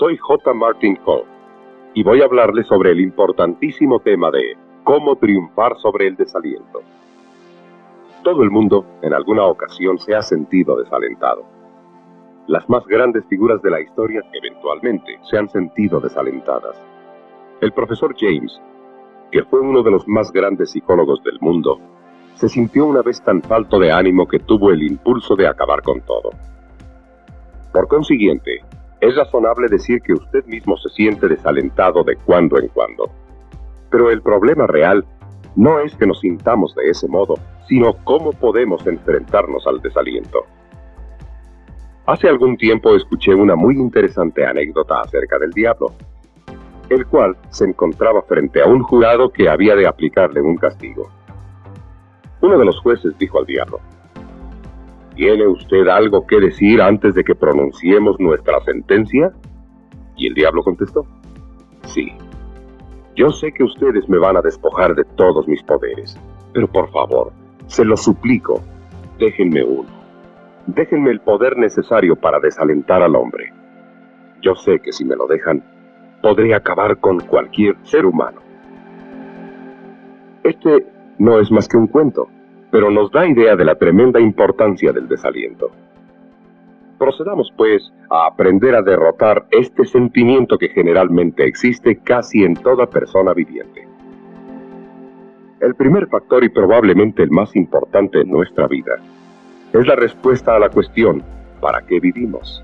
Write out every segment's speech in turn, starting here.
Soy J. Martin Cole y voy a hablarles sobre el importantísimo tema de cómo triunfar sobre el desaliento. Todo el mundo en alguna ocasión se ha sentido desalentado. Las más grandes figuras de la historia eventualmente se han sentido desalentadas. El profesor James, que fue uno de los más grandes psicólogos del mundo, se sintió una vez tan falto de ánimo que tuvo el impulso de acabar con todo. Por consiguiente, es razonable decir que usted mismo se siente desalentado de cuando en cuando. Pero el problema real no es que nos sintamos de ese modo, sino cómo podemos enfrentarnos al desaliento. Hace algún tiempo escuché una muy interesante anécdota acerca del diablo, el cual se encontraba frente a un jurado que había de aplicarle un castigo. Uno de los jueces dijo al diablo: ¿tiene usted algo que decir antes de que pronunciemos nuestra sentencia? Y el diablo contestó: sí. Yo sé que ustedes me van a despojar de todos mis poderes, pero por favor, se lo suplico, déjenme uno. Déjenme el poder necesario para desalentar al hombre. Yo sé que si me lo dejan, podré acabar con cualquier ser humano. Este no es más que un cuento, pero nos da idea de la tremenda importancia del desaliento. Procedamos, pues, a aprender a derrotar este sentimiento que generalmente existe casi en toda persona viviente. El primer factor, y probablemente el más importante en nuestra vida, es la respuesta a la cuestión: ¿para qué vivimos?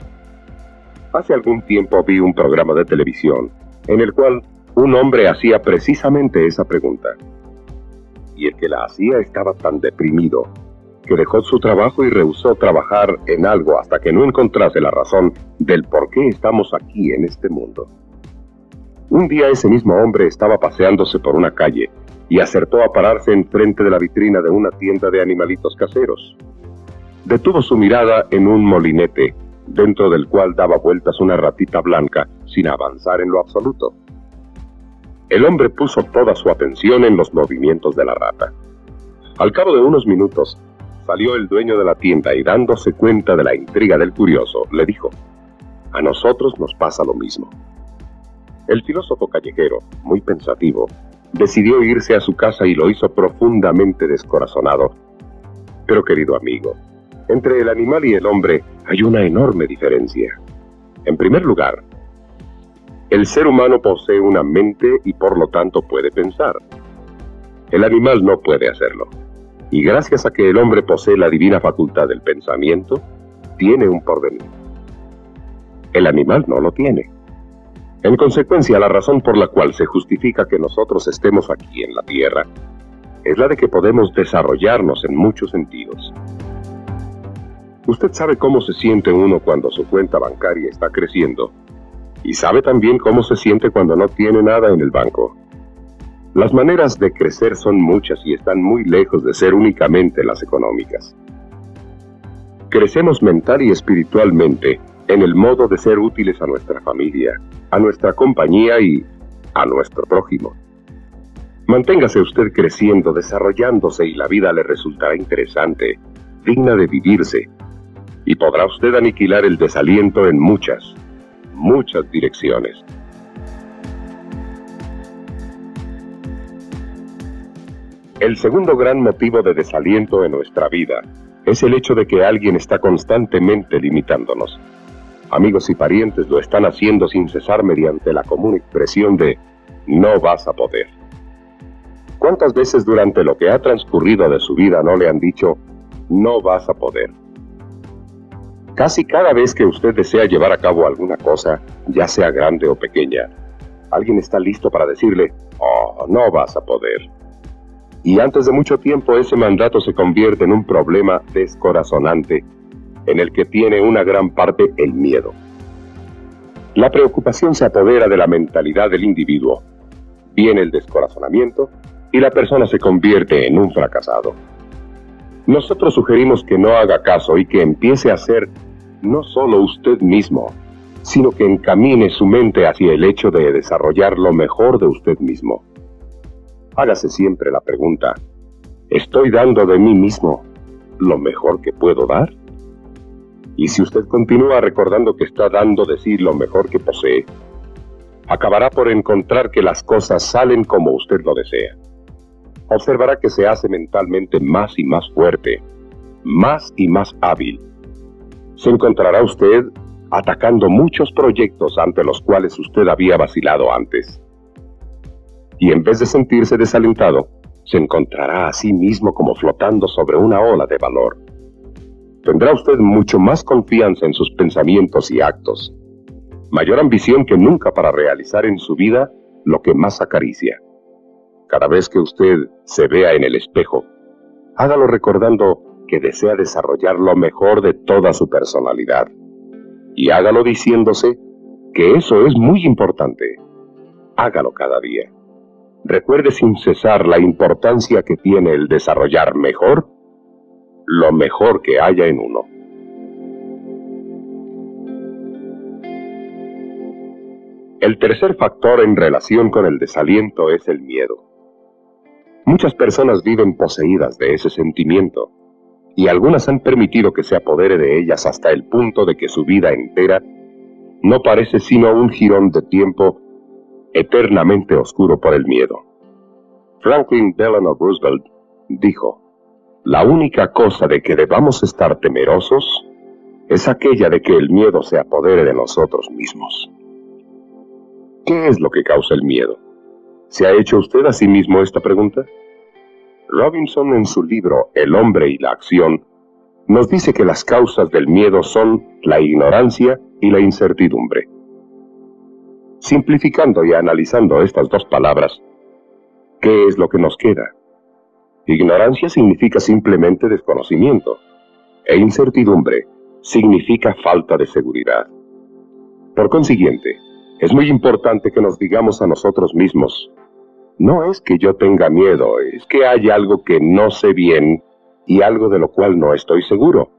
Hace algún tiempo vi un programa de televisión en el cual un hombre hacía precisamente esa pregunta. Y el que la hacía estaba tan deprimido que dejó su trabajo y rehusó trabajar en algo hasta que no encontrase la razón del por qué estamos aquí en este mundo. Un día ese mismo hombre estaba paseándose por una calle y acertó a pararse enfrente de la vitrina de una tienda de animalitos caseros. Detuvo su mirada en un molinete, dentro del cual daba vueltas una ratita blanca sin avanzar en lo absoluto. El hombre puso toda su atención en los movimientos de la rata. Al cabo de unos minutos, salió el dueño de la tienda y, dándose cuenta de la intriga del curioso, le dijo: a nosotros nos pasa lo mismo. El filósofo callejero, muy pensativo, decidió irse a su casa y lo hizo profundamente descorazonado. Pero, querido amigo, entre el animal y el hombre hay una enorme diferencia. En primer lugar, el ser humano posee una mente y por lo tanto puede pensar. El animal no puede hacerlo. Y gracias a que el hombre posee la divina facultad del pensamiento, tiene un porvenir. El animal no lo tiene. En consecuencia, la razón por la cual se justifica que nosotros estemos aquí en la Tierra es la de que podemos desarrollarnos en muchos sentidos. Usted sabe cómo se siente uno cuando su cuenta bancaria está creciendo, y sabe también cómo se siente cuando no tiene nada en el banco. Las maneras de crecer son muchas y están muy lejos de ser únicamente las económicas. Crecemos mental y espiritualmente en el modo de ser útiles a nuestra familia, a nuestra compañía y a nuestro prójimo. Manténgase usted creciendo, desarrollándose, y la vida le resultará interesante, digna de vivirse, y podrá usted aniquilar el desaliento en muchas direcciones. El segundo gran motivo de desaliento en nuestra vida es el hecho de que alguien está constantemente limitándonos. Amigos y parientes lo están haciendo sin cesar mediante la común expresión de «no vas a poder». ¿Cuántas veces durante lo que ha transcurrido de su vida no le han dicho «no vas a poder»? Casi cada vez que usted desea llevar a cabo alguna cosa, ya sea grande o pequeña, alguien está listo para decirle «oh, no vas a poder». Y antes de mucho tiempo ese mandato se convierte en un problema descorazonante en el que tiene una gran parte el miedo. La preocupación se apodera de la mentalidad del individuo, viene el descorazonamiento y la persona se convierte en un fracasado. Nosotros sugerimos que no haga caso y que empiece a ser no solo usted mismo, sino que encamine su mente hacia el hecho de desarrollar lo mejor de usted mismo. Hágase siempre la pregunta: ¿estoy dando de mí mismo lo mejor que puedo dar? Y si usted continúa recordando que está dando de sí lo mejor que posee, acabará por encontrar que las cosas salen como usted lo desea. Observará que se hace mentalmente más y más fuerte, más y más hábil. Se encontrará usted atacando muchos proyectos ante los cuales usted había vacilado antes. Y en vez de sentirse desalentado, se encontrará a sí mismo como flotando sobre una ola de valor. Tendrá usted mucho más confianza en sus pensamientos y actos, mayor ambición que nunca para realizar en su vida lo que más acaricia. Cada vez que usted se vea en el espejo, hágalo recordando que desea desarrollar lo mejor de toda su personalidad. Y hágalo diciéndose que eso es muy importante. Hágalo cada día. Recuerde sin cesar la importancia que tiene el desarrollar mejor lo mejor que haya en uno. El tercer factor en relación con el desaliento es el miedo. Muchas personas viven poseídas de ese sentimiento, y algunas han permitido que se apodere de ellas hasta el punto de que su vida entera no parece sino un jirón de tiempo eternamente oscuro por el miedo. Franklin Delano Roosevelt dijo: la única cosa de que debamos estar temerosos es aquella de que el miedo se apodere de nosotros mismos. ¿Qué es lo que causa el miedo? ¿Se ha hecho usted a sí mismo esta pregunta? Robinson, en su libro El hombre y la acción, nos dice que las causas del miedo son la ignorancia y la incertidumbre. Simplificando y analizando estas dos palabras, ¿qué es lo que nos queda? Ignorancia significa simplemente desconocimiento, e incertidumbre significa falta de seguridad. Por consiguiente, es muy importante que nos digamos a nosotros mismos: no es que yo tenga miedo, es que hay algo que no sé bien y algo de lo cual no estoy seguro.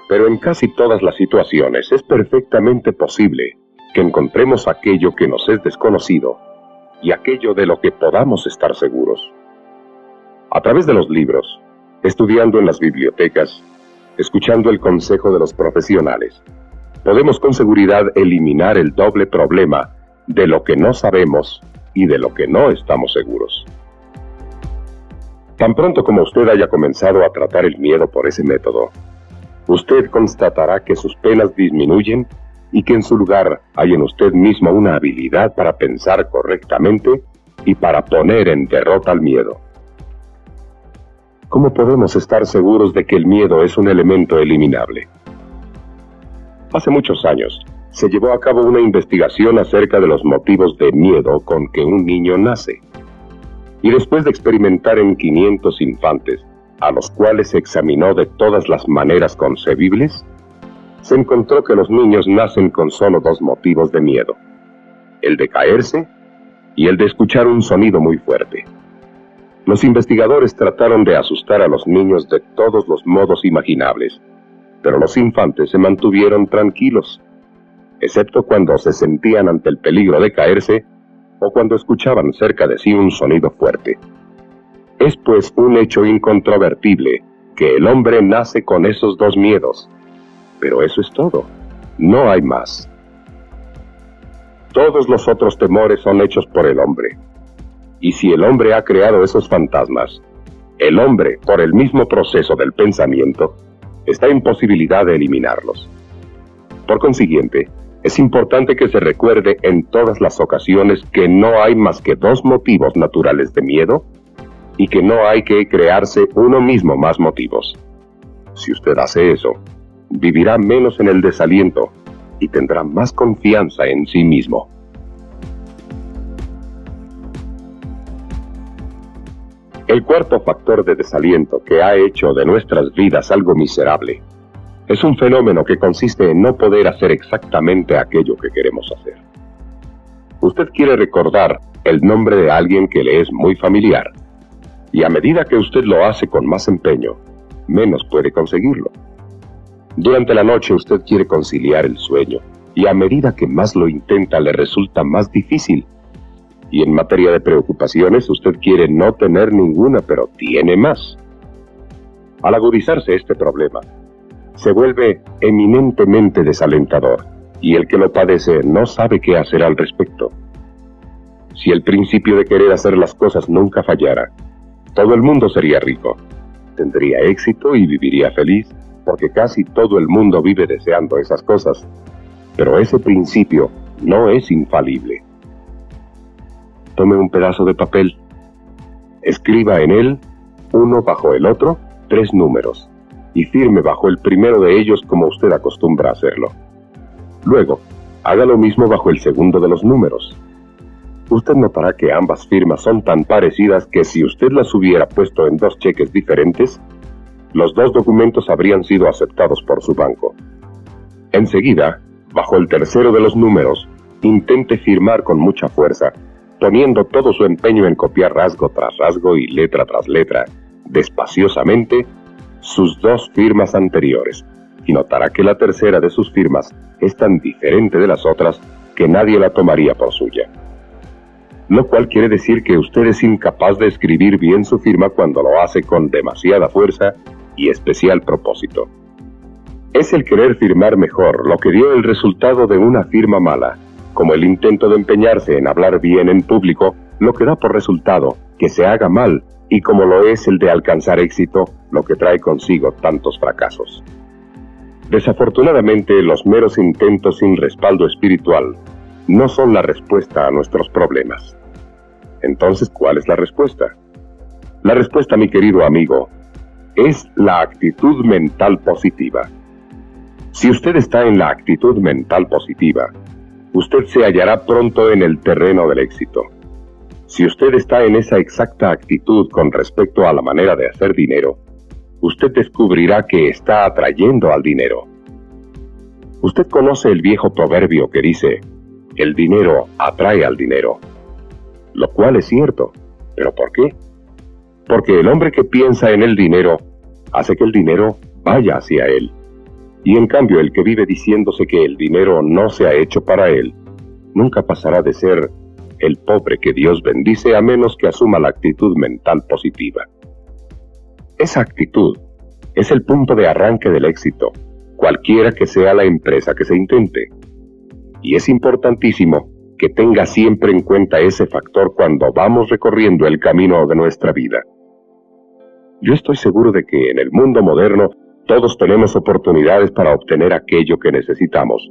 Pero en casi todas las situaciones es perfectamente posible que encontremos aquello que nos es desconocido y aquello de lo que podamos estar seguros. A través de los libros, estudiando en las bibliotecas, escuchando el consejo de los profesionales, podemos con seguridad eliminar el doble problema de lo que no sabemos y de lo que no estamos seguros. Tan pronto como usted haya comenzado a tratar el miedo por ese método, usted constatará que sus penas disminuyen y que en su lugar hay en usted mismo una habilidad para pensar correctamente y para poner en derrota al miedo. ¿Cómo podemos estar seguros de que el miedo es un elemento eliminable? Hace muchos años, se llevó a cabo una investigación acerca de los motivos de miedo con que un niño nace. Y después de experimentar en 500 infantes, a los cuales se examinó de todas las maneras concebibles, se encontró que los niños nacen con solo dos motivos de miedo: el de caerse y el de escuchar un sonido muy fuerte. Los investigadores trataron de asustar a los niños de todos los modos imaginables, pero los infantes se mantuvieron tranquilos, excepto cuando se sentían ante el peligro de caerse o cuando escuchaban cerca de sí un sonido fuerte. Es pues un hecho incontrovertible que el hombre nace con esos dos miedos, pero eso es todo, no hay más. Todos los otros temores son hechos por el hombre. Y si el hombre ha creado esos fantasmas, el hombre, por el mismo proceso del pensamiento, está en posibilidad de eliminarlos. Por consiguiente, es importante que se recuerde en todas las ocasiones que no hay más que dos motivos naturales de miedo y que no hay que crearse uno mismo más motivos. Si usted hace eso, vivirá menos en el desaliento y tendrá más confianza en sí mismo. El cuarto factor de desaliento que ha hecho de nuestras vidas algo miserable es un fenómeno que consiste en no poder hacer exactamente aquello que queremos hacer. Usted quiere recordar el nombre de alguien que le es muy familiar, y a medida que usted lo hace con más empeño, menos puede conseguirlo. Durante la noche usted quiere conciliar el sueño, y a medida que más lo intenta le resulta más difícil. Y en materia de preocupaciones, usted quiere no tener ninguna, pero tiene más. Al agudizarse este problema, se vuelve eminentemente desalentador, y el que lo padece no sabe qué hacer al respecto. Si el principio de querer hacer las cosas nunca fallara, todo el mundo sería rico, tendría éxito y viviría feliz, porque casi todo el mundo vive deseando esas cosas. Pero ese principio no es infalible. Tome un pedazo de papel, escriba en él, uno bajo el otro, 3 números, y firme bajo el primero de ellos como usted acostumbra a hacerlo. Luego, haga lo mismo bajo el segundo de los números. Usted notará que ambas firmas son tan parecidas que si usted las hubiera puesto en 2 cheques diferentes, los 2 documentos habrían sido aceptados por su banco. Enseguida, bajo el tercero de los números, intente firmar con mucha fuerza, poniendo todo su empeño en copiar rasgo tras rasgo y letra tras letra, despaciosamente, sus 2 firmas anteriores, y notará que la tercera de sus firmas es tan diferente de las otras que nadie la tomaría por suya. Lo cual quiere decir que usted es incapaz de escribir bien su firma cuando lo hace con demasiada fuerza y especial propósito. Es el querer firmar mejor lo que dio el resultado de una firma mala, como el intento de empeñarse en hablar bien en público, lo que da por resultado que se haga mal, y como lo es el de alcanzar éxito, lo que trae consigo tantos fracasos. Desafortunadamente, los meros intentos sin respaldo espiritual no son la respuesta a nuestros problemas. Entonces, ¿cuál es la respuesta? La respuesta, mi querido amigo, es la actitud mental positiva. Si usted está en la actitud mental positiva, usted se hallará pronto en el terreno del éxito. Si usted está en esa exacta actitud con respecto a la manera de hacer dinero, usted descubrirá que está atrayendo al dinero. Usted conoce el viejo proverbio que dice: el dinero atrae al dinero. Lo cual es cierto. ¿Pero por qué? Porque el hombre que piensa en el dinero hace que el dinero vaya hacia él. Y en cambio el que vive diciéndose que el dinero no se ha hecho para él, nunca pasará de ser el pobre que Dios bendice a menos que asuma la actitud mental positiva. Esa actitud es el punto de arranque del éxito, cualquiera que sea la empresa que se intente. Y es importantísimo que tenga siempre en cuenta ese factor cuando vamos recorriendo el camino de nuestra vida. Yo estoy seguro de que en el mundo moderno todos tenemos oportunidades para obtener aquello que necesitamos,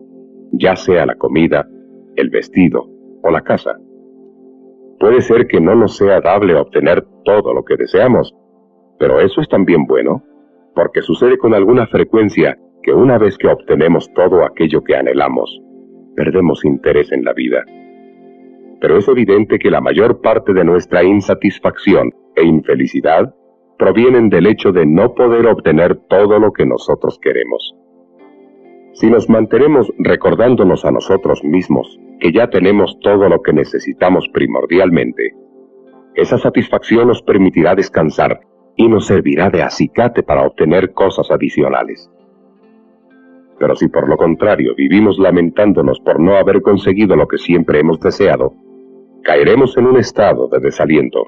ya sea la comida, el vestido o la casa. Puede ser que no nos sea dable obtener todo lo que deseamos, pero eso es también bueno, porque sucede con alguna frecuencia que una vez que obtenemos todo aquello que anhelamos, perdemos interés en la vida. Pero es evidente que la mayor parte de nuestra insatisfacción e infelicidad provienen del hecho de no poder obtener todo lo que nosotros queremos. Si nos mantenemos recordándonos a nosotros mismos que ya tenemos todo lo que necesitamos primordialmente, esa satisfacción nos permitirá descansar y nos servirá de acicate para obtener cosas adicionales. Pero si por lo contrario vivimos lamentándonos por no haber conseguido lo que siempre hemos deseado, caeremos en un estado de desaliento.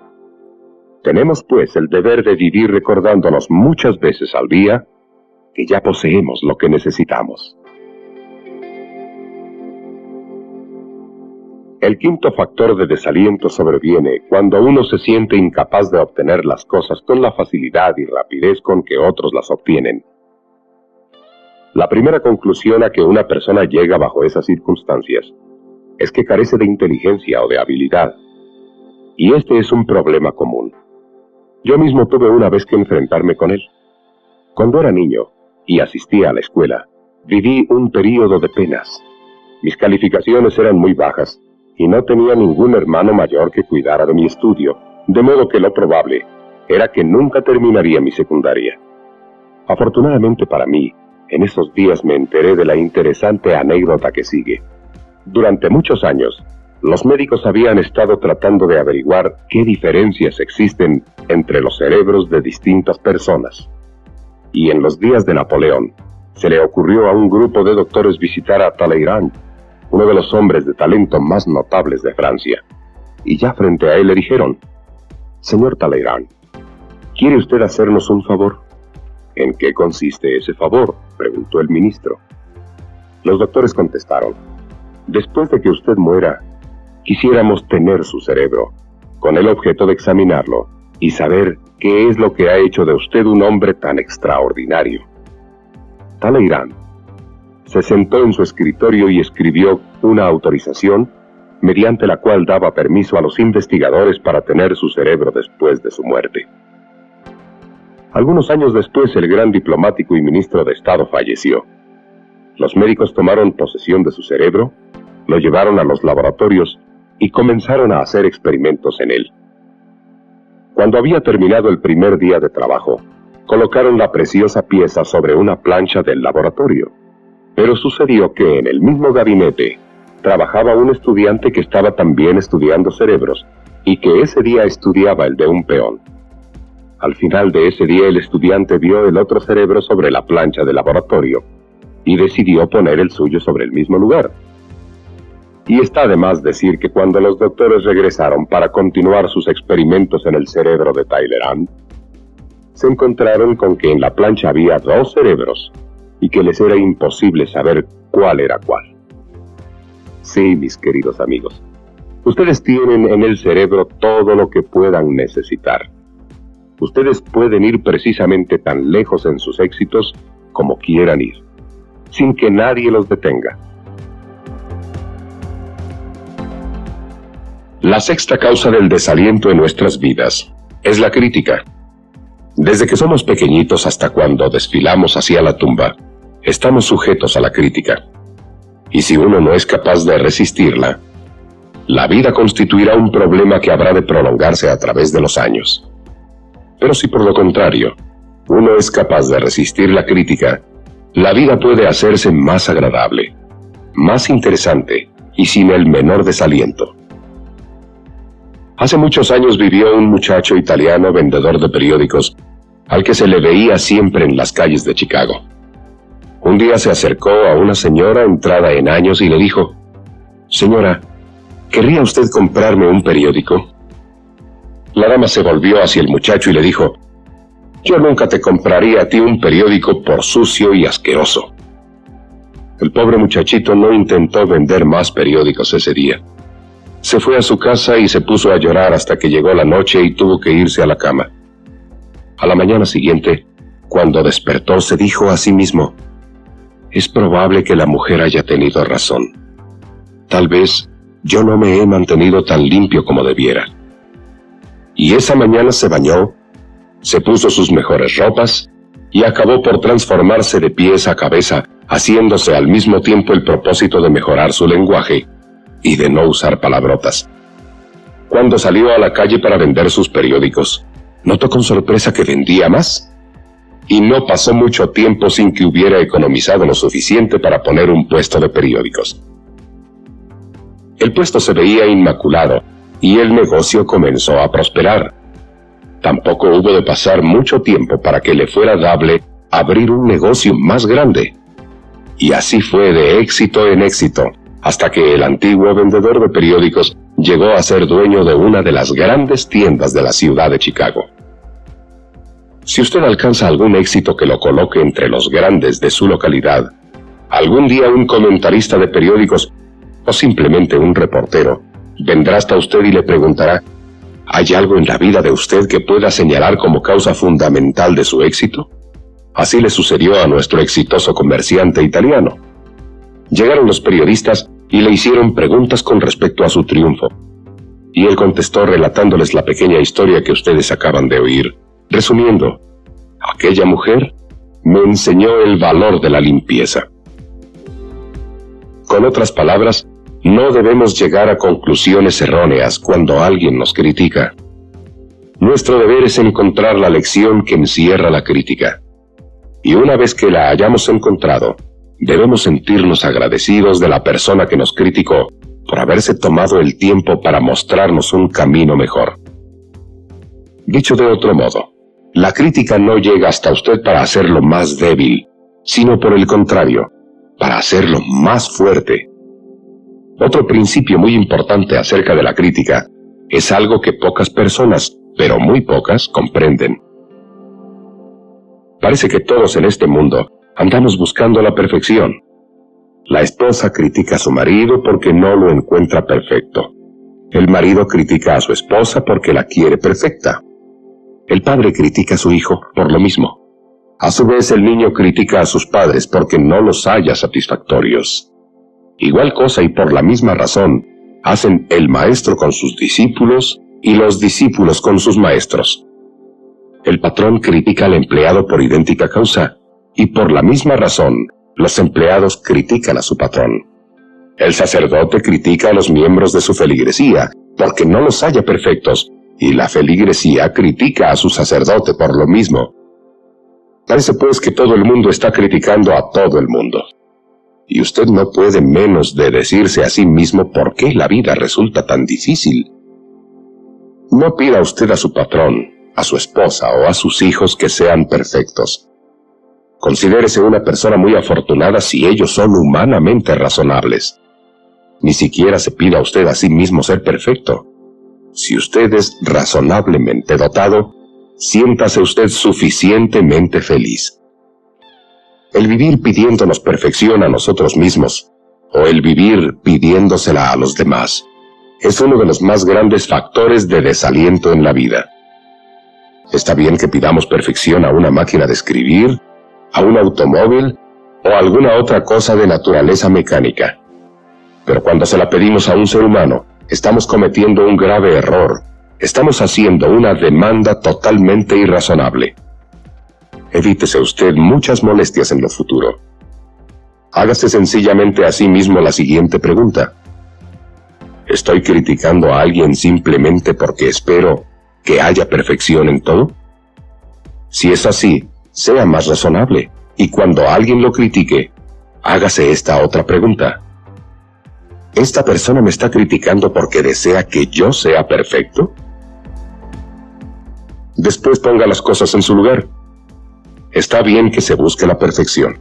Tenemos pues el deber de vivir recordándonos muchas veces al día que ya poseemos lo que necesitamos. El quinto factor de desaliento sobreviene cuando uno se siente incapaz de obtener las cosas con la facilidad y rapidez con que otros las obtienen. La primera conclusión a que una persona llega bajo esas circunstancias es que carece de inteligencia o de habilidad. Y este es un problema común. Yo mismo tuve una vez que enfrentarme con él. Cuando era niño y asistía a la escuela, viví un período de penas. Mis calificaciones eran muy bajas y no tenía ningún hermano mayor que cuidara de mi estudio, de modo que lo probable era que nunca terminaría mi secundaria. Afortunadamente para mí, en esos días me enteré de la interesante anécdota que sigue. Durante muchos años, los médicos habían estado tratando de averiguar qué diferencias existen entre los cerebros de distintas personas. Y en los días de Napoleón, se le ocurrió a un grupo de doctores visitar a Talleyrand, uno de los hombres de talento más notables de Francia. Y ya frente a él le dijeron: «Señor Talleyrand, ¿quiere usted hacernos un favor? ¿En qué consiste ese favor?, preguntó el ministro. Los doctores contestaron: después de que usted muera, quisiéramos tener su cerebro, con el objeto de examinarlo y saber qué es lo que ha hecho de usted un hombre tan extraordinario. Talleyrand se sentó en su escritorio y escribió una autorización mediante la cual daba permiso a los investigadores para tener su cerebro después de su muerte. Algunos años después, el gran diplomático y ministro de Estado falleció. Los médicos tomaron posesión de su cerebro, lo llevaron a los laboratorios y comenzaron a hacer experimentos en él. Cuando había terminado el primer día de trabajo, colocaron la preciosa pieza sobre una plancha del laboratorio. Pero sucedió que en el mismo gabinete trabajaba un estudiante que estaba también estudiando cerebros y que ese día estudiaba el de un peón. Al final de ese día, el estudiante vio el otro cerebro sobre la plancha del laboratorio y decidió poner el suyo sobre el mismo lugar. Y está de más decir que cuando los doctores regresaron para continuar sus experimentos en el cerebro de Talleyrand, se encontraron con que en la plancha había dos cerebros y que les era imposible saber cuál era cuál. Sí, mis queridos amigos, ustedes tienen en el cerebro todo lo que puedan necesitar. Ustedes pueden ir precisamente tan lejos en sus éxitos como quieran ir, sin que nadie los detenga. La sexta causa del desaliento en nuestras vidas es la crítica. Desde que somos pequeñitos hasta cuando desfilamos hacia la tumba, estamos sujetos a la crítica. Y si uno no es capaz de resistirla, la vida constituirá un problema que habrá de prolongarse a través de los años. Pero si por lo contrario, uno es capaz de resistir la crítica, la vida puede hacerse más agradable, más interesante y sin el menor desaliento. Hace muchos años vivió un muchacho italiano vendedor de periódicos, al que se le veía siempre en las calles de Chicago. Un día se acercó a una señora entrada en años y le dijo: «Señora, ¿querría usted comprarme un periódico?». La dama se volvió hacia el muchacho y le dijo: «Yo nunca te compraría a ti un periódico por sucio y asqueroso». El pobre muchachito no intentó vender más periódicos ese día. Se fue a su casa y se puso a llorar hasta que llegó la noche y tuvo que irse a la cama. A la mañana siguiente, cuando despertó, se dijo a sí mismo: «Es probable que la mujer haya tenido razón. Tal vez yo no me he mantenido tan limpio como debiera». Y esa mañana se bañó, se puso sus mejores ropas y acabó por transformarse de pies a cabeza, haciéndose al mismo tiempo el propósito de mejorar su lenguaje y de no usar palabrotas. Cuando salió a la calle para vender sus periódicos, notó con sorpresa que vendía más. Y no pasó mucho tiempo sin que hubiera economizado lo suficiente para poner un puesto de periódicos. El puesto se veía inmaculado y el negocio comenzó a prosperar. Tampoco hubo de pasar mucho tiempo para que le fuera dable abrir un negocio más grande. Y así fue de éxito en éxito, hasta que el antiguo vendedor de periódicos llegó a ser dueño de una de las grandes tiendas de la ciudad de Chicago. Si usted alcanza algún éxito que lo coloque entre los grandes de su localidad, algún día un comentarista de periódicos o simplemente un reportero vendrá hasta usted y le preguntará: ¿hay algo en la vida de usted que pueda señalar como causa fundamental de su éxito? Así le sucedió a nuestro exitoso comerciante italiano. Llegaron los periodistas y le hicieron preguntas con respecto a su triunfo. Y él contestó relatándoles la pequeña historia que ustedes acaban de oír, resumiendo: aquella mujer me enseñó el valor de la limpieza. Con otras palabras, no debemos llegar a conclusiones erróneas cuando alguien nos critica. Nuestro deber es encontrar la lección que encierra la crítica. Y una vez que la hayamos encontrado, debemos sentirnos agradecidos de la persona que nos criticó por haberse tomado el tiempo para mostrarnos un camino mejor. Dicho de otro modo, la crítica no llega hasta usted para hacerlo más débil, sino por el contrario, para hacerlo más fuerte. Otro principio muy importante acerca de la crítica es algo que pocas personas, pero muy pocas, comprenden. Parece que todos en este mundo andamos buscando la perfección. La esposa critica a su marido porque no lo encuentra perfecto. El marido critica a su esposa porque la quiere perfecta. El padre critica a su hijo por lo mismo. A su vez, el niño critica a sus padres porque no los halla satisfactorios. Igual cosa y por la misma razón, hacen el maestro con sus discípulos y los discípulos con sus maestros. El patrón critica al empleado por idéntica causa, y por la misma razón, los empleados critican a su patrón. El sacerdote critica a los miembros de su feligresía, porque no los halla perfectos, y la feligresía critica a su sacerdote por lo mismo. Parece pues que todo el mundo está criticando a todo el mundo. Y usted no puede menos de decirse a sí mismo por qué la vida resulta tan difícil. No pida usted a su patrón, a su esposa o a sus hijos que sean perfectos. Considérese una persona muy afortunada si ellos son humanamente razonables. Ni siquiera se pida a usted a sí mismo ser perfecto. Si usted es razonablemente dotado, siéntase usted suficientemente feliz. El vivir pidiéndonos perfección a nosotros mismos, o el vivir pidiéndosela a los demás, es uno de los más grandes factores de desaliento en la vida. Está bien que pidamos perfección a una máquina de escribir, a un automóvil o a alguna otra cosa de naturaleza mecánica. Pero cuando se la pedimos a un ser humano, estamos cometiendo un grave error. Estamos haciendo una demanda totalmente irrazonable. Evítese usted muchas molestias en lo futuro. Hágase sencillamente a sí mismo la siguiente pregunta. ¿Estoy criticando a alguien simplemente porque espero que haya perfección en todo? Si es así, sea más razonable, y cuando alguien lo critique, hágase esta otra pregunta. ¿Esta persona me está criticando porque desea que yo sea perfecto? Después ponga las cosas en su lugar. Está bien que se busque la perfección,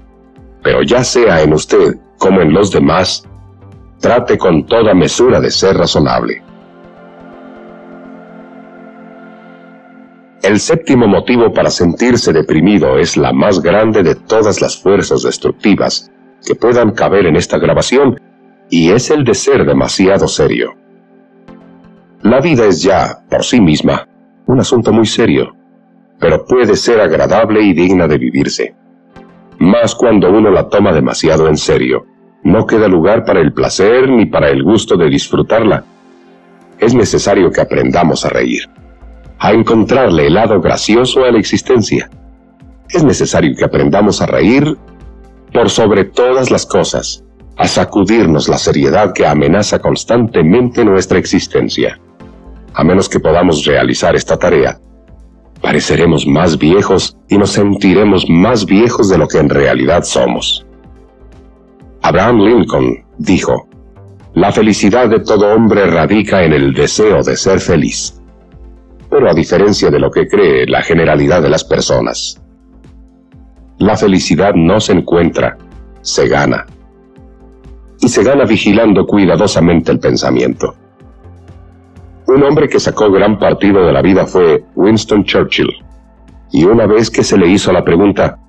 pero ya sea en usted como en los demás, trate con toda mesura de ser razonable. El séptimo motivo para sentirse deprimido es la más grande de todas las fuerzas destructivas que puedan caber en esta grabación, y es el de ser demasiado serio. La vida es ya, por sí misma, un asunto muy serio, pero puede ser agradable y digna de vivirse. Mas cuando uno la toma demasiado en serio, no queda lugar para el placer ni para el gusto de disfrutarla. Es necesario que aprendamos a reír, a encontrarle el lado gracioso a la existencia. Es necesario que aprendamos a reír por sobre todas las cosas, a sacudirnos la seriedad que amenaza constantemente nuestra existencia. A menos que podamos realizar esta tarea, pareceremos más viejos y nos sentiremos más viejos de lo que en realidad somos. Abraham Lincoln dijo: «La felicidad de todo hombre radica en el deseo de ser feliz». Pero a diferencia de lo que cree la generalidad de las personas, la felicidad no se encuentra, se gana. Y se gana vigilando cuidadosamente el pensamiento. Un hombre que sacó gran partido de la vida fue Winston Churchill. Y una vez que se le hizo la pregunta,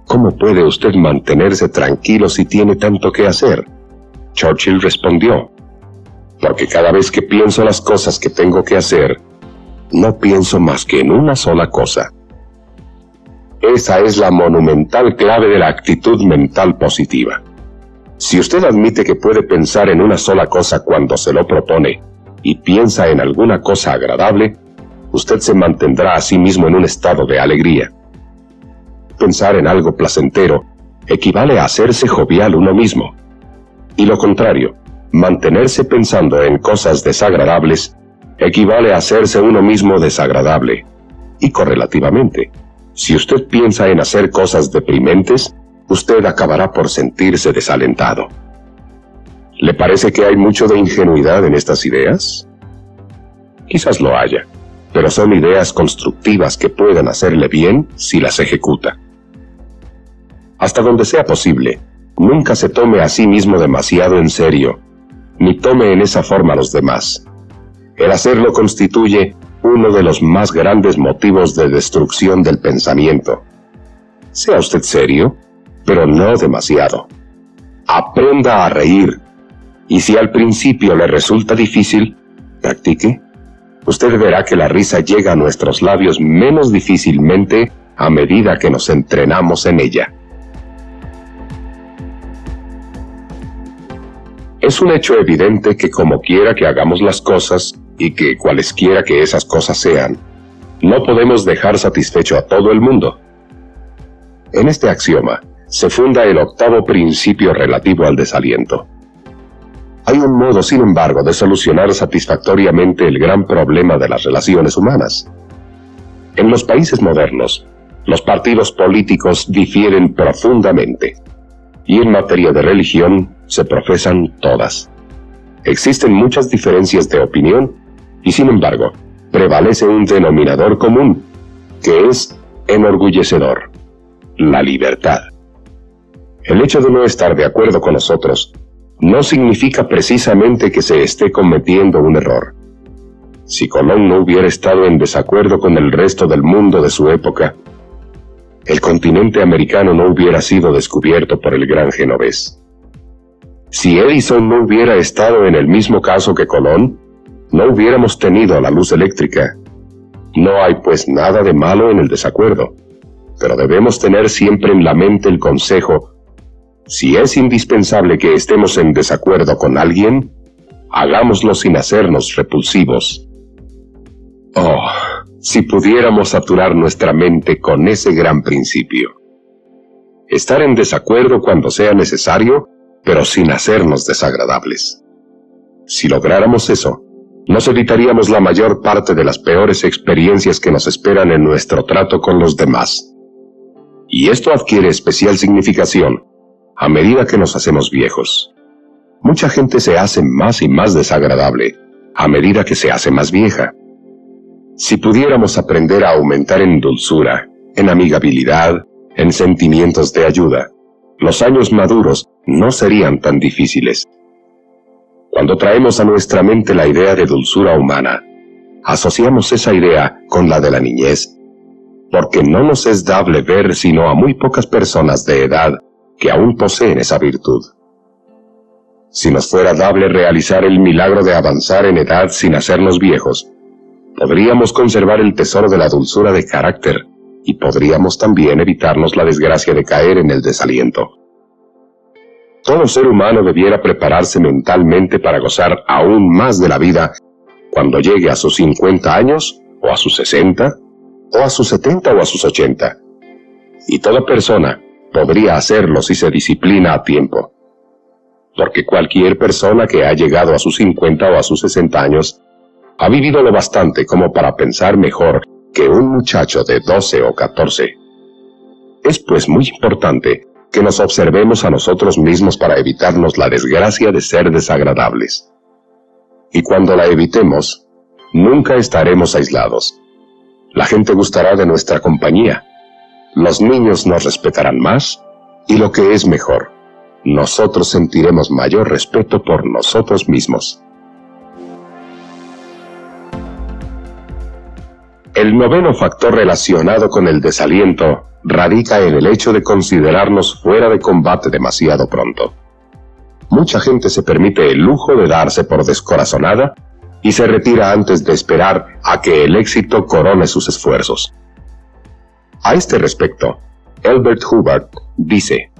¿cómo puede usted mantenerse tranquilo si tiene tanto que hacer?, Churchill respondió: porque cada vez que pienso las cosas que tengo que hacer, no pienso más que en una sola cosa. Esa es la monumental clave de la actitud mental positiva. Si usted admite que puede pensar en una sola cosa cuando se lo propone, y piensa en alguna cosa agradable, usted se mantendrá a sí mismo en un estado de alegría. Pensar en algo placentero equivale a hacerse jovial uno mismo. Y lo contrario, mantenerse pensando en cosas desagradables equivale a hacerse uno mismo desagradable. Y correlativamente, si usted piensa en hacer cosas deprimentes, usted acabará por sentirse desalentado. ¿Le parece que hay mucho de ingenuidad en estas ideas? Quizás lo haya, pero son ideas constructivas que pueden hacerle bien si las ejecuta. Hasta donde sea posible, nunca se tome a sí mismo demasiado en serio, ni tome en esa forma a los demás. El hacerlo constituye uno de los más grandes motivos de destrucción del pensamiento. Sea usted serio, pero no demasiado. Aprenda a reír, y si al principio le resulta difícil, practique. Usted verá que la risa llega a nuestros labios menos difícilmente a medida que nos entrenamos en ella. Es un hecho evidente que como quiera que hagamos las cosas, y que cualesquiera que esas cosas sean, no podemos dejar satisfecho a todo el mundo. En este axioma se funda el octavo principio relativo al desaliento. Hay un modo, sin embargo, de solucionar satisfactoriamente el gran problema de las relaciones humanas. En los países modernos, los partidos políticos difieren profundamente, y en materia de religión se profesan todas. Existen muchas diferencias de opinión, y sin embargo, prevalece un denominador común, que es enorgullecedor: la libertad. El hecho de no estar de acuerdo con nosotros no significa precisamente que se esté cometiendo un error. Si Colón no hubiera estado en desacuerdo con el resto del mundo de su época, el continente americano no hubiera sido descubierto por el gran genovés. Si Edison no hubiera estado en el mismo caso que Colón, no hubiéramos tenido la luz eléctrica. No hay pues nada de malo en el desacuerdo, pero debemos tener siempre en la mente el consejo: si es indispensable que estemos en desacuerdo con alguien, hagámoslo sin hacernos repulsivos. Oh, si pudiéramos saturar nuestra mente con ese gran principio. Estar en desacuerdo cuando sea necesario, pero sin hacernos desagradables. Si lográramos eso, nos evitaríamos la mayor parte de las peores experiencias que nos esperan en nuestro trato con los demás. Y esto adquiere especial significación a medida que nos hacemos viejos. Mucha gente se hace más y más desagradable a medida que se hace más vieja. Si pudiéramos aprender a aumentar en dulzura, en amigabilidad, en sentimientos de ayuda, los años maduros no serían tan difíciles. Cuando traemos a nuestra mente la idea de dulzura humana, asociamos esa idea con la de la niñez, porque no nos es dable ver sino a muy pocas personas de edad que aún poseen esa virtud. Si nos fuera dable realizar el milagro de avanzar en edad sin hacernos viejos, podríamos conservar el tesoro de la dulzura de carácter y podríamos también evitarnos la desgracia de caer en el desaliento. Todo ser humano debiera prepararse mentalmente para gozar aún más de la vida cuando llegue a sus 50 años, o a sus 60, o a sus 70 o a sus 80. Y toda persona podría hacerlo si se disciplina a tiempo. Porque cualquier persona que ha llegado a sus 50 o a sus 60 años ha vivido lo bastante como para pensar mejor que un muchacho de 12 o 14. Es pues muy importante que nos observemos a nosotros mismos para evitarnos la desgracia de ser desagradables. Y cuando la evitemos, nunca estaremos aislados. La gente gustará de nuestra compañía. Los niños nos respetarán más, y lo que es mejor, nosotros sentiremos mayor respeto por nosotros mismos. El noveno factor relacionado con el desaliento radica en el hecho de considerarnos fuera de combate demasiado pronto. Mucha gente se permite el lujo de darse por descorazonada y se retira antes de esperar a que el éxito corone sus esfuerzos. A este respecto, Elbert Hubbard dice: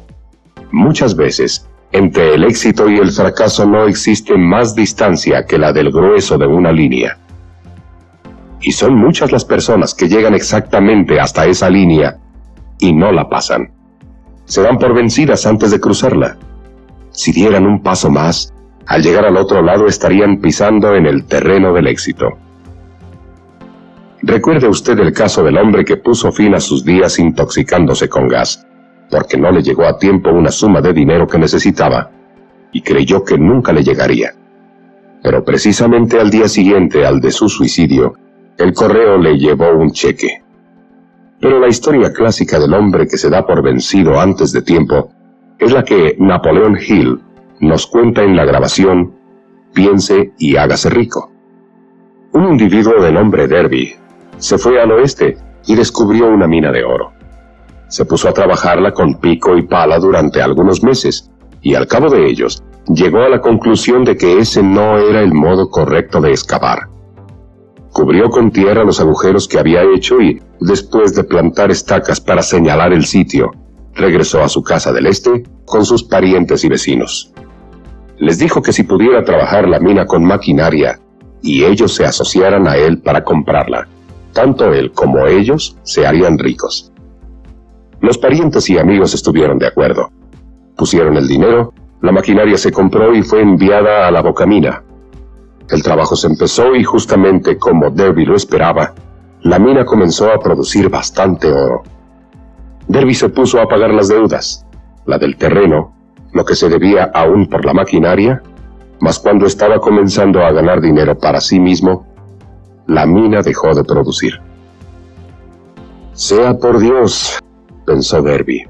muchas veces, entre el éxito y el fracaso no existe más distancia que la del grueso de una línea. Y son muchas las personas que llegan exactamente hasta esa línea y no la pasan. Se dan por vencidas antes de cruzarla. Si dieran un paso más, al llegar al otro lado estarían pisando en el terreno del éxito. Recuerde usted el caso del hombre que puso fin a sus días intoxicándose con gas, porque no le llegó a tiempo una suma de dinero que necesitaba, y creyó que nunca le llegaría. Pero precisamente al día siguiente al de su suicidio, el correo le llevó un cheque. Pero la historia clásica del hombre que se da por vencido antes de tiempo es la que Napoleón Hill nos cuenta en la grabación Piense y hágase rico. Un individuo de nombre Derby se fue al oeste y descubrió una mina de oro. Se puso a trabajarla con pico y pala durante algunos meses, y al cabo de ellos, llegó a la conclusión de que ese no era el modo correcto de excavar. Cubrió con tierra los agujeros que había hecho y, después de plantar estacas para señalar el sitio, regresó a su casa del este con sus parientes y vecinos. Les dijo que si pudiera trabajar la mina con maquinaria y ellos se asociaran a él para comprarla, tanto él como ellos se harían ricos. Los parientes y amigos estuvieron de acuerdo. Pusieron el dinero, la maquinaria se compró y fue enviada a la bocamina. El trabajo se empezó y justamente como Derby lo esperaba, la mina comenzó a producir bastante oro. Derby se puso a pagar las deudas, la del terreno, lo que se debía aún por la maquinaria, mas cuando estaba comenzando a ganar dinero para sí mismo, la mina dejó de producir. Sea por Dios, pensó Derby.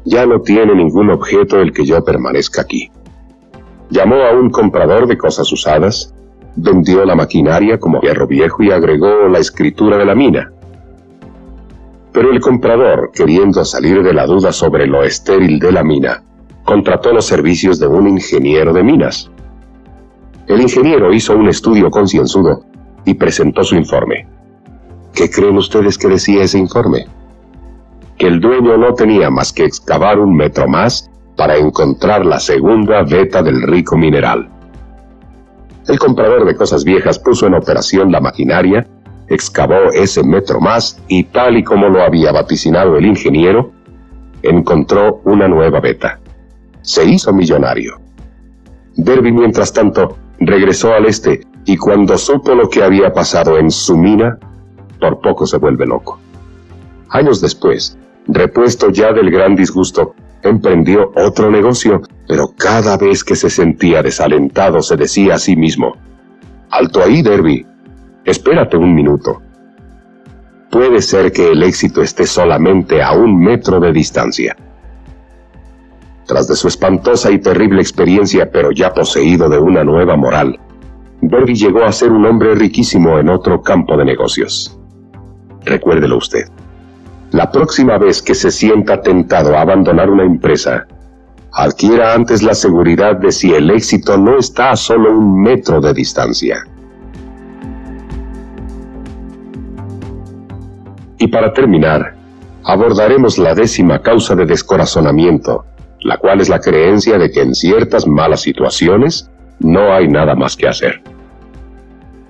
Ya no tiene ningún objeto el que yo permanezca aquí. Llamó a un comprador de cosas usadas, vendió la maquinaria como hierro viejo y agregó la escritura de la mina. Pero el comprador, queriendo salir de la duda sobre lo estéril de la mina, contrató los servicios de un ingeniero de minas. El ingeniero hizo un estudio concienzudo y presentó su informe. ¿Qué creen ustedes que decía ese informe? Que el dueño no tenía más que excavar 1 metro más para encontrar la segunda veta del rico mineral. El comprador de cosas viejas puso en operación la maquinaria, excavó ese metro más y tal y como lo había vaticinado el ingeniero, encontró una nueva veta. Se hizo millonario. Derby, mientras tanto, regresó al este y cuando supo lo que había pasado en su mina, por poco se vuelve loco. Años después, repuesto ya del gran disgusto, emprendió otro negocio, pero cada vez que se sentía desalentado se decía a sí mismo: «Alto ahí, Derby, espérate un minuto. Puede ser que el éxito esté solamente a 1 metro de distancia». Tras de su espantosa y terrible experiencia, pero ya poseído de una nueva moral, Derby llegó a ser un hombre riquísimo en otro campo de negocios. Recuérdelo usted. La próxima vez que se sienta tentado a abandonar una empresa, adquiera antes la seguridad de si el éxito no está a solo 1 metro de distancia. Y para terminar, abordaremos la 10ª causa de descorazonamiento, la cual es la creencia de que en ciertas malas situaciones no hay nada más que hacer.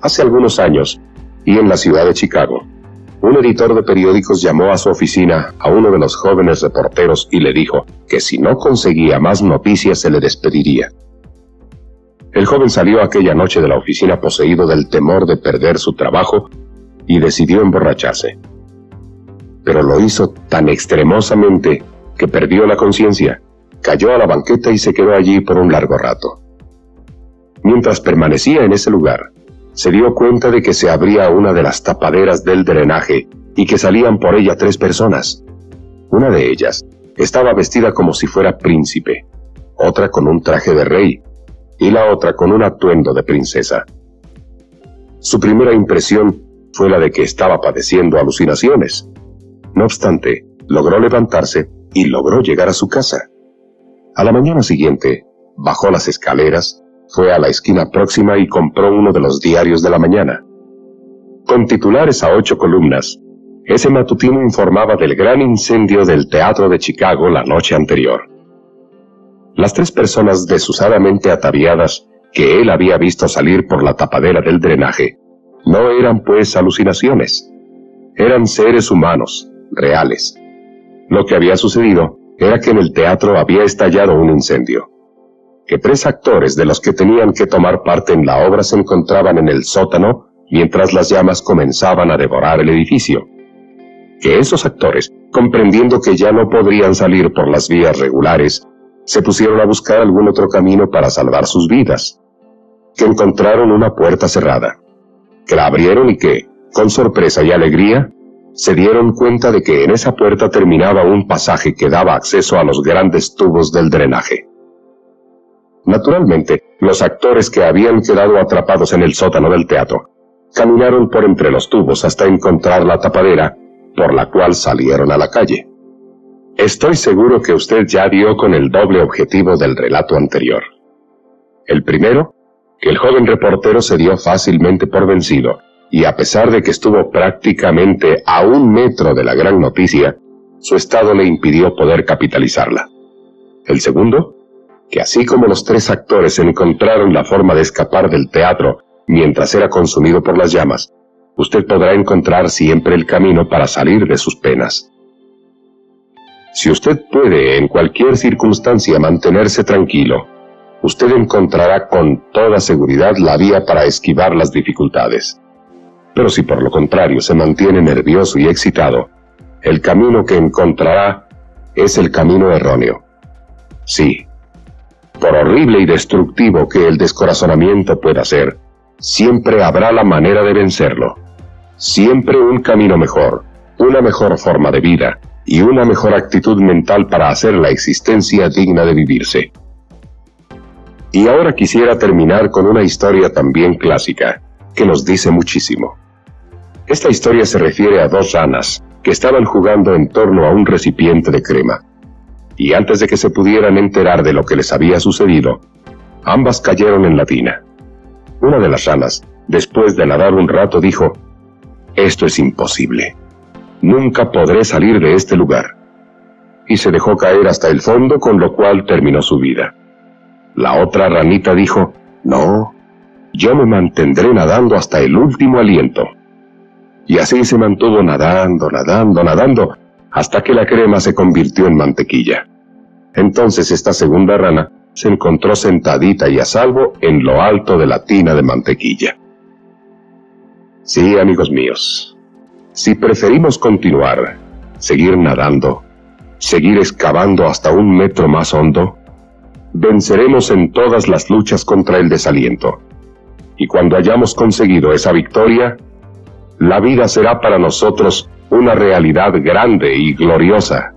Hace algunos años, y en la ciudad de Chicago, un editor de periódicos llamó a su oficina a uno de los jóvenes reporteros y le dijo que si no conseguía más noticias se le despediría. El joven salió aquella noche de la oficina poseído del temor de perder su trabajo y decidió emborracharse. Pero lo hizo tan extremosamente que perdió la conciencia, cayó a la banqueta y se quedó allí por un largo rato. Mientras permanecía en ese lugar, se dio cuenta de que se abría una de las tapaderas del drenaje y que salían por ella 3 personas. Una de ellas estaba vestida como si fuera príncipe, otra con un traje de rey y la otra con un atuendo de princesa. Su primera impresión fue la de que estaba padeciendo alucinaciones. No obstante, logró levantarse y logró llegar a su casa. A la mañana siguiente, bajó las escaleras, fue a la esquina próxima y compró uno de los diarios de la mañana. Con titulares a 8 columnas, ese matutino informaba del gran incendio del Teatro de Chicago la noche anterior. Las 3 personas desusadamente ataviadas que él había visto salir por la tapadera del drenaje no eran pues alucinaciones, eran seres humanos, reales. Lo que había sucedido era que en el teatro había estallado un incendio, que 3 actores de los que tenían que tomar parte en la obra se encontraban en el sótano mientras las llamas comenzaban a devorar el edificio, que esos actores, comprendiendo que ya no podrían salir por las vías regulares, se pusieron a buscar algún otro camino para salvar sus vidas, que encontraron una puerta cerrada, que la abrieron y que, con sorpresa y alegría, se dieron cuenta de que en esa puerta terminaba un pasaje que daba acceso a los grandes tubos del drenaje. Naturalmente, los actores que habían quedado atrapados en el sótano del teatro caminaron por entre los tubos hasta encontrar la tapadera por la cual salieron a la calle. Estoy seguro que usted ya dio con el doble objetivo del relato anterior. El primero, que el joven reportero se dio fácilmente por vencido, y a pesar de que estuvo prácticamente a 1 metro de la gran noticia, su estado le impidió poder capitalizarla. El segundo, que así como los 3 actores encontraron la forma de escapar del teatro mientras era consumido por las llamas, usted podrá encontrar siempre el camino para salir de sus penas. Si usted puede en cualquier circunstancia mantenerse tranquilo, usted encontrará con toda seguridad la vía para esquivar las dificultades. Pero si por lo contrario se mantiene nervioso y excitado, el camino que encontrará es el camino erróneo. Sí, por horrible y destructivo que el descorazonamiento pueda ser, siempre habrá la manera de vencerlo. Siempre un camino mejor, una mejor forma de vida y una mejor actitud mental para hacer la existencia digna de vivirse. Y ahora quisiera terminar con una historia también clásica, que nos dice muchísimo. Esta historia se refiere a 2 ranas que estaban jugando en torno a un recipiente de crema. Y antes de que se pudieran enterar de lo que les había sucedido, ambas cayeron en la tina. Una de las ranas, después de nadar un rato, dijo: «Esto es imposible. Nunca podré salir de este lugar». Y se dejó caer hasta el fondo, con lo cual terminó su vida. La otra ranita dijo: «No, yo me mantendré nadando hasta el último aliento». Y así se mantuvo nadando, hasta que la crema se convirtió en mantequilla. Entonces esta segunda rana se encontró sentadita y a salvo en lo alto de la tina de mantequilla. Sí, amigos míos, si preferimos continuar, seguir nadando, seguir excavando hasta 1 metro más hondo, venceremos en todas las luchas contra el desaliento. Y cuando hayamos conseguido esa victoria, la vida será para nosotros una realidad grande y gloriosa.